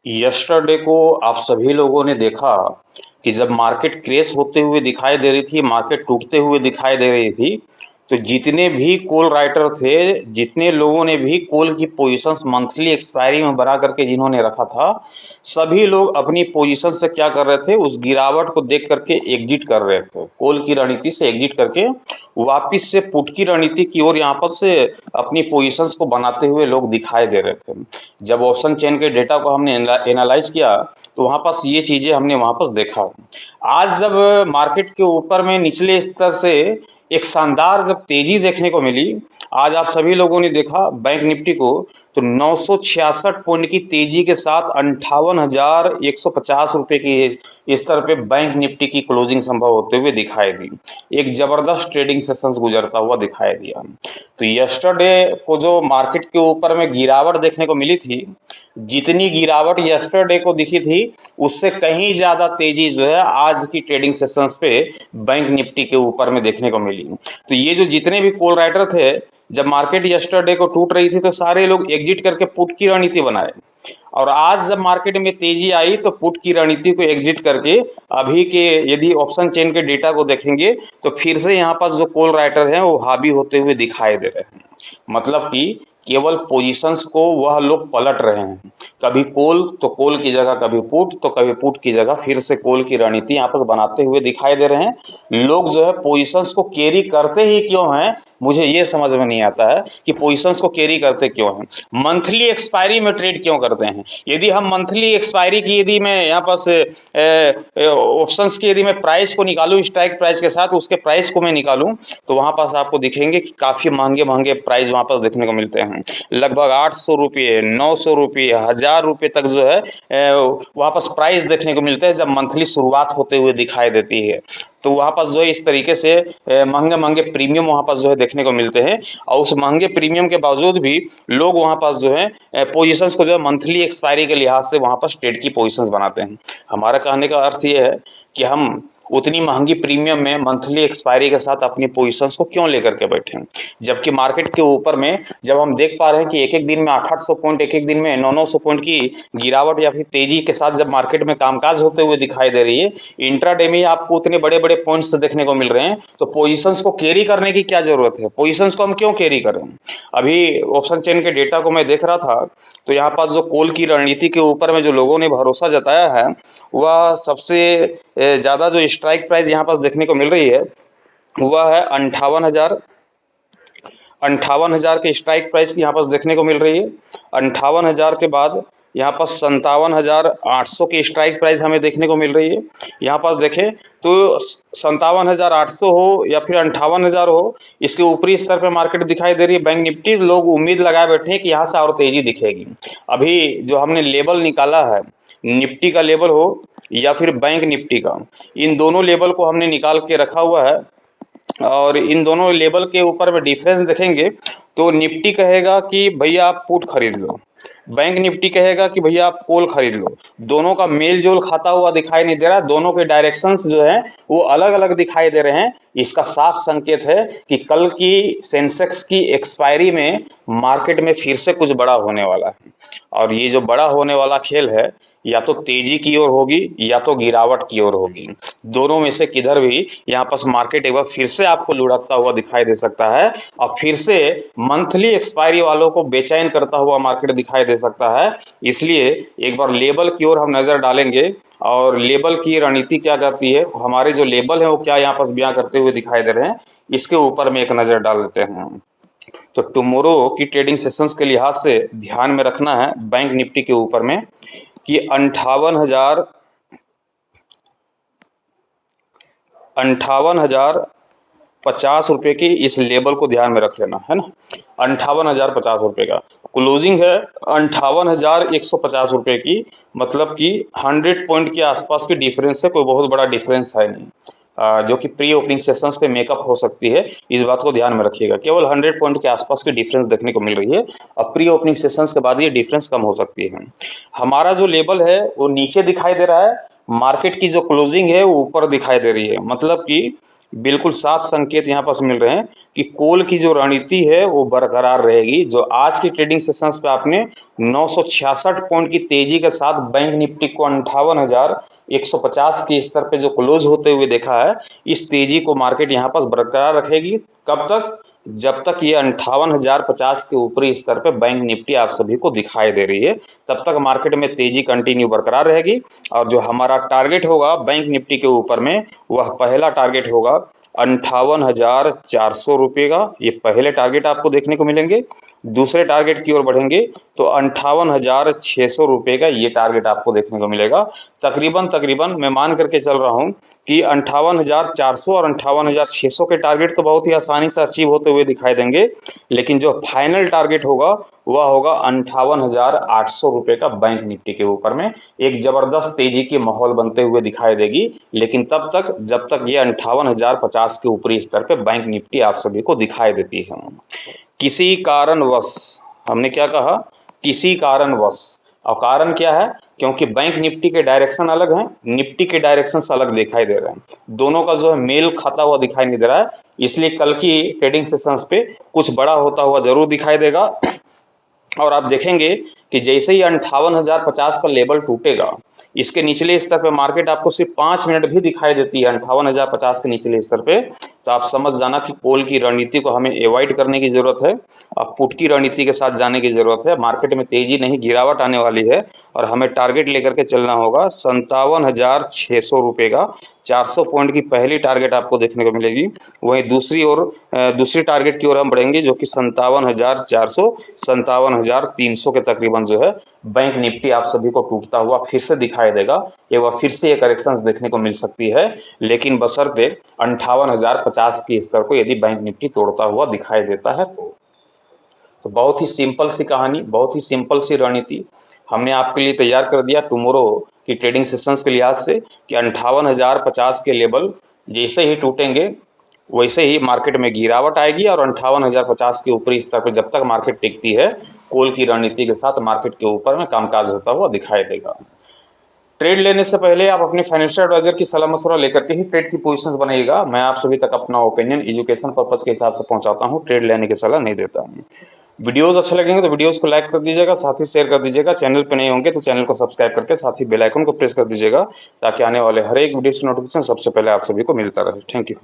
Yesterday को आप सभी लोगों ने देखा कि जब मार्केट क्रैश होते हुए दिखाई दे रही थी, मार्केट टूटते हुए दिखाई दे रही थी, तो जितने भी कॉल राइटर थे, जितने लोगों ने भी कॉल की पोजीशंस मंथली एक्सपायरी में बना करके जिन्होंने रखा था, सभी लोग अपनी पोजीशन से क्या कर रहे थे, उस गिरावट को देख करके एग्जिट कर रहे थे। कॉल की रणनीति से एग्जिट करके वापिस से पुट की रणनीति की ओर यहाँ पर से अपनी पोजीशंस को बनाते हुए लोग दिखाई दे रहे थे। जब ऑप्शन चेन के डेटा को हमने एनालाइज किया तो वहाँ पास ये चीज़ें हमने वहाँ पर देखा। आज जब मार्केट के ऊपर में निचले स्तर से एक शानदार जब तेजी देखने को मिली, आज आप सभी लोगों ने देखा बैंक निफ्टी को, तो 966 पॉइंट की तेजी के साथ 58,150 रुपए की स्तर पे बैंक निफ्टी की क्लोजिंग संभव होते हुए दिखाई दी। एक जबरदस्त ट्रेडिंग सेशंस गुजरता हुआ दिखाई दिया। तो यस्टरडे को जो मार्केट के ऊपर में गिरावट देखने को मिली थी, जितनी गिरावट यस्टरडे को दिखी थी, उससे कहीं ज्यादा तेजी जो है आज की ट्रेडिंग सेशंस पे बैंक निफ्टी के ऊपर में देखने को मिली। तो ये जो जितने भी कॉल राइटर थे, जब मार्केट यस्टरडे को टूट रही थी तो सारे लोग एग्जिट करके पुट की रणनीति बनाए, और आज जब मार्केट में तेजी आई तो पुट की रणनीति को एग्जिट करके अभी के यदि ऑप्शन चेन के डेटा को देखेंगे तो फिर से यहाँ पर जो कॉल राइटर हैं वो हावी होते हुए दिखाई दे रहे हैं। मतलब कि केवल पोजीशंस को वह लोग पलट रहे हैं, कभी कॉल तो कॉल की जगह कभी पुट, तो कभी पुट की जगह फिर से कॉल की रणनीति यहाँ पर बनाते हुए दिखाई दे रहे हैं। लोग जो है पोजीशंस को कैरी करते ही क्यों हैं, मुझे ये समझ में नहीं आता है कि पोजीशंस को कैरी करते क्यों हैं, मंथली एक्सपायरी में ट्रेड क्यों करते हैं। यदि हम मंथली एक्सपायरी की यदि मैं यहाँ पास ऑप्शंस की यदि मैं प्राइस को निकालूं, स्ट्राइक प्राइस के साथ उसके प्राइस को मैं निकालूं, तो वहां पास आपको दिखेंगे कि काफी महंगे महंगे प्राइस वहां पास देखने को मिलते हैं। लगभग 800 रुपये, 900 रुपये, 1000 रुपये तक जो है वहां पास प्राइस देखने को मिलते हैं जब मंथली शुरुआत होते हुए दिखाई देती है। तो वहां पास जो है इस तरीके से महंगे महंगे प्रीमियम वहां पास जो है देखने को मिलते हैं, और उस महंगे प्रीमियम के बावजूद भी लोग वहां पास जो है पोजीशंस को जो है मंथली एक्सपायरी के लिहाज से वहां पास ट्रेड की पोजीशंस बनाते हैं। हमारा कहने का अर्थ ये है कि हम उतनी महंगी प्रीमियम में मंथली एक्सपायरी के साथ अपनी पोजीशंस को क्यों लेकर के बैठे, जबकि मार्केट के ऊपर में जब हम देख पा रहे हैं कि एक एक दिन में 800 पॉइंट, एक एक दिन में 900 पॉइंट की गिरावट या फिर तेजी के साथ जब मार्केट में कामकाज होते हुए दिखाई दे रही है, इंट्राडे में आपको उतने बड़े बड़े पॉइंट्स देखने को मिल रहे हैं, तो पोजीशंस को कैरी करने की क्या जरूरत है, पोजीशंस को हम क्यों कैरी करें। अभी ऑप्शन चेन के डेटा को मैं देख रहा था, तो यहाँ पास जो कॉल की रणनीति के ऊपर में जो लोगों ने भरोसा जताया है, वह सबसे ज्यादा जो स्ट्राइक प्राइस यहाँ पास देखने को मिल रही है वह है 58,000 के स्ट्राइक प्राइस की यहाँ पास देखने को मिल रही है। 58,000 के बाद यहाँ पर 57,800 की स्ट्राइक प्राइस हमें देखने को मिल रही है। यहाँ पास देखें तो 57,800 हो या फिर 58,000 हो, इसके ऊपरी स्तर पर मार्केट दिखाई दे रही है बैंक निफ्टी। लोग उम्मीद लगाए बैठे हैं कि यहाँ से और तेजी दिखेगी। अभी जो हमने लेवल निकाला है, निफ्टी का लेवल हो या फिर बैंक निफ्टी का, इन दोनों लेवल को हमने निकाल के रखा हुआ है, और इन दोनों लेवल के ऊपर में डिफरेंस देखेंगे तो निफ्टी कहेगा कि भैया आप पुट खरीद लो, बैंक निफ्टी कहेगा कि भैया आप कॉल खरीद लो। दोनों का मेल जोल खाता हुआ दिखाई नहीं दे रहा, दोनों के डायरेक्शंस जो है वो अलग अलग दिखाई दे रहे हैं। इसका साफ संकेत है कि कल की सेंसेक्स की एक्सपायरी में मार्केट में फिर से कुछ बड़ा होने वाला है, और ये जो बड़ा होने वाला खेल है या तो तेजी की ओर होगी या तो गिरावट की ओर होगी। दोनों में से किधर भी यहाँ पास मार्केट एक बार फिर से आपको लुढ़कता हुआ दिखाई दे सकता है, और फिर से मंथली एक्सपायरी वालों को बेचैन करता हुआ मार्केट दिखाई दे सकता है। इसलिए एक बार लेवल की ओर हम नजर डालेंगे, और लेवल की रणनीति क्या करती है, हमारे जो लेवल है वो क्या यहाँ पास बयां करते हुए दिखाई दे रहे हैं, इसके ऊपर में एक नजर डाल लेते हैं। तो टुमारो की ट्रेडिंग सेशंस के लिहाज से ध्यान में रखना है बैंक निफ्टी के ऊपर में कि 58,050 रुपये की इस लेवल को ध्यान में रख लेना है ना। 58,050 रुपये का क्लोजिंग है, 58,150 रुपये की, मतलब कि 100 पॉइंट के आसपास की डिफरेंस है, कोई बहुत बड़ा डिफरेंस है नहीं, जो कि प्री ओपनिंग सेशंस पे मेकअप हो सकती है। इस बात को ध्यान में रखिएगा, केवल 100 पॉइंट के आसपास की डिफरेंस देखने को मिल रही है, और प्री ओपनिंग सेशंस के बाद ये डिफरेंस कम हो सकती है। हमारा जो लेवल है वो नीचे दिखाई दे रहा है, मार्केट की जो क्लोजिंग है वो ऊपर दिखाई दे रही है, मतलब कि बिल्कुल साफ संकेत यहाँ पास मिल रहे हैं कि कोल की जो रणनीति है वो बरकरार रहेगी। जो आज की ट्रेडिंग सेशंस पे आपने 966 पॉइंट की तेजी के साथ बैंक निफ्टी को 58,150 के स्तर पे जो क्लोज होते हुए देखा है, इस तेजी को मार्केट यहाँ पास बरकरार रखेगी। कब तक? जब तक ये 58,050 के ऊपरी स्तर पे बैंक निफ्टी आप सभी को दिखाई दे रही है, तब तक मार्केट में तेजी कंटिन्यू बरकरार रहेगी। और जो हमारा टारगेट होगा बैंक निफ्टी के ऊपर में, वह पहला टारगेट होगा 58,400 रुपये का। ये पहले टारगेट आपको देखने को मिलेंगे। दूसरे टारगेट की ओर बढ़ेंगे तो 58,600 रुपये का ये टारगेट आपको देखने को मिलेगा। तकरीबन मैं मान करके चल रहा हूँ कि 58,400 और 58,600 के टारगेट तो बहुत ही आसानी से अचीव होते हुए दिखाई देंगे, लेकिन जो फाइनल टारगेट होगा वह होगा 58,800 रुपये का बैंक निफ्टी के ऊपर में। एक जबरदस्त तेजी की माहौल बनते हुए दिखाई देगी, लेकिन तब तक जब तक ये 58,050 के ऊपरी स्तर पे बैंक निफ्टी आप सभी को दिखाई देती है। किसी कारणवश, हमने क्या कहा? किसी कारणवश। और कारण क्या है? क्योंकि बैंक निफ्टी के डायरेक्शन अलग हैं, निफ्टी के डायरेक्शन अलग दिखाई दे रहे हैं। दोनों का जो है मेल खाता हुआ दिखाई नहीं दे रहा है, इसलिए कल की ट्रेडिंग सेशंस पे कुछ बड़ा होता हुआ जरूर दिखाई देगा। और आप देखेंगे कि जैसे ही 58,050 का लेवल टूटेगा, इसके निचले स्तर पे मार्केट आपको सिर्फ 5 मिनट भी दिखाई देती है 58,050 के निचले स्तर पे, तो आप समझ जाना कि कॉल की रणनीति को हमें अवॉइड करने की जरूरत है और पुट की रणनीति के साथ जाने की जरूरत है। मार्केट में तेजी नहीं, गिरावट आने वाली है और हमें टारगेट लेकर के चलना होगा 57,600 रुपये का। 400 पॉइंट की पहली टारगेट आपको देखने को मिलेगी। वहीं दूसरी टारगेट की ओर हम बढ़ेंगे जो कि 57,400, 57,300 के तकरीबन जो है बैंक निफ्टी आप सभी को टूटता हुआ फिर से दिखाई देगा। ये वह फिर से एक करेक्शन देखने को मिल सकती है, लेकिन बशर्ते 58,050 के स्तर को यदि बैंक निफ्टी तोड़ता हुआ दिखाई देता है तो बहुत ही सिंपल सी कहानी, बहुत ही सिंपल सी रणनीति हमने आपके लिए तैयार कर दिया टुमारो की ट्रेडिंग सेशंस के लिहाज से कि 58,050 के लेवल जैसे ही टूटेंगे वैसे ही मार्केट में गिरावट आएगी और 58,050 के ऊपरी स्तर पर जब तक मार्केट टिकती है, कॉल की रणनीति के साथ मार्केट के ऊपर में कामकाज होता हुआ दिखाई देगा। ट्रेड लेने से पहले आप अपने फाइनेंशियल एडवाइजर की सलाह मशवरा लेकर के ही ट्रेड की पोजीशंस बनाइएगा। मैं आप सभी तक अपना ओपिनियन एजुकेशन पर्पज के हिसाब से पहुंचाता हूं, ट्रेड लेने की सलाह नहीं देता हूं। वीडियोस अच्छे लगेंगे तो वीडियोस को लाइक कर दीजिएगा, साथ ही शेयर कर दीजिएगा। चैनल पे नए होंगे तो चैनल को सब्सक्राइब करके साथ ही बेल आइकन को प्रेस कर दीजिएगा, ताकि आने वाले हर एक वीडियो की नोटिफिकेशन सबसे पहले आप सभी को मिलता रहे। Thank you.